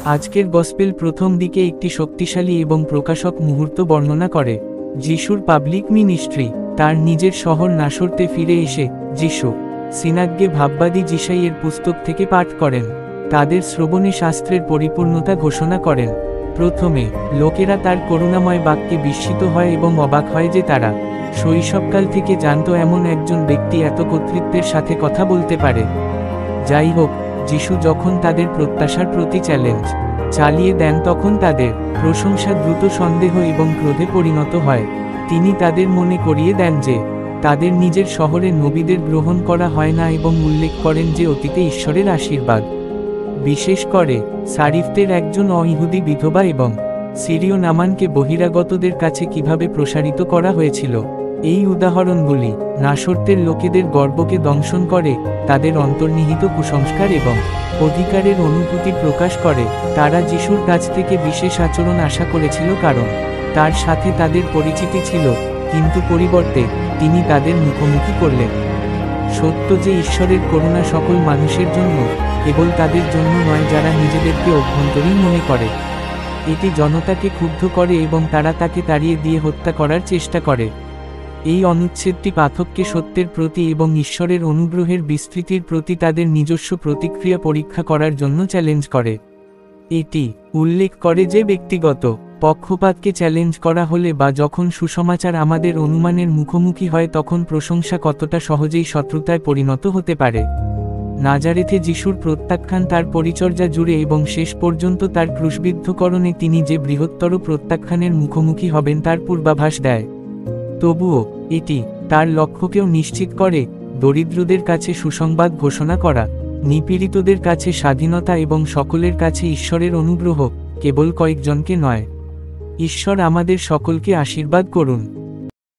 আজকের গসপেল প্রথম দিকে একটি শক্তিশালী এবং প্রকাশক মুহূর্ত বর্ণনা করে। যিশুর পাবলিক মিনিস্ট্রি। তার নিজের শহর নাসরতে ফিরে এসে যিশু সিনাগগে ভাববাদী যিশাইয়ের পুস্তক থেকে পাঠ করেন। তাদের শ্রবণে শাস্ত্রের পরিপূর্ণতা ঘোষণা করেন। প্রথমে লোকেরা তার করুণাময় বাক্যে বিস্মিত হয় এবং অবাক হয় যে তারা শৈশবকাল থেকে জানত এমন একজন ব্যক্তি এত কর্তৃত্বের সাথে কথা বলতে পারে। যাই হোক, যিশু যখন তাদের প্রত্যাশার প্রতি চ্যালেঞ্জ চালিয়ে দেন তখন তাদের প্রশংসা দ্রুত সন্দেহ এবং ক্রোধে পরিণত হয়। তিনি তাদের মনে করিয়ে দেন যে তাদের নিজের শহরে নবীদের গ্রহণ করা হয় না এবং উল্লেখ করেন যে অতীতে ঈশ্বরের আশীর্বাদ, বিশেষ করে সারিফতের একজন অইহুদি বিধবা এবং সিরীয় নামানকে বহিরাগতদের কাছে কিভাবে প্রসারিত করা হয়েছিল। এই উদাহরণগুলি নাসরতের লোকেদের গর্বকে দংশন করে, তাদের অন্তর্নিহিত কুসংস্কার এবং অধিকারের অনুভূতি প্রকাশ করে। তারা যিশুর কাছ থেকে বিশেষ আচরণ আশা করেছিল কারণ তার সাথে তাদের পরিচিতি ছিল, কিন্তু পরিবর্তে তিনি তাদের মুখোমুখি করলেন সত্য যে ঈশ্বরের করুণা সকল মানুষের জন্য, কেবল তাদের জন্য নয় যারা নিজেদেরকে অভ্যন্তরীণ মনে করে। এটি জনতাকে ক্ষুব্ধ করে এবং তারা তাকে তাড়িয়ে দিয়ে হত্যা করার চেষ্টা করে। এই অনুচ্ছেদটি পাঠককে সত্যের প্রতি এবং ঈশ্বরের অনুগ্রহের বিস্তৃতির প্রতি তাদের নিজস্ব প্রতিক্রিয়া পরীক্ষা করার জন্য চ্যালেঞ্জ করে। এটি উল্লেখ করে যে ব্যক্তিগত পক্ষপাতকে চ্যালেঞ্জ করা হলে বা যখন সুসমাচার আমাদের অনুমানের মুখোমুখি হয় তখন প্রশংসা কতটা সহজেই শত্রুতায় পরিণত হতে পারে। নাজারেথে যিশুর প্রত্যাখ্যান তার পরিচর্যা জুড়ে এবং শেষ পর্যন্ত তার ক্রুশবিদ্ধকরণে তিনি যে বৃহত্তর প্রত্যাখ্যানের মুখোমুখি হবেন তার পূর্বাভাস দেয়। তবুও এটি তার লক্ষ্যকেও নিশ্চিত করে, দরিদ্রদের কাছে সুসংবাদ ঘোষণা করা, নিপীড়িতদের কাছে স্বাধীনতা এবং সকলের কাছে ঈশ্বরের অনুগ্রহ, কেবল কয়েকজনকে নয়। ঈশ্বর আমাদের সকলকে আশীর্বাদ করুন।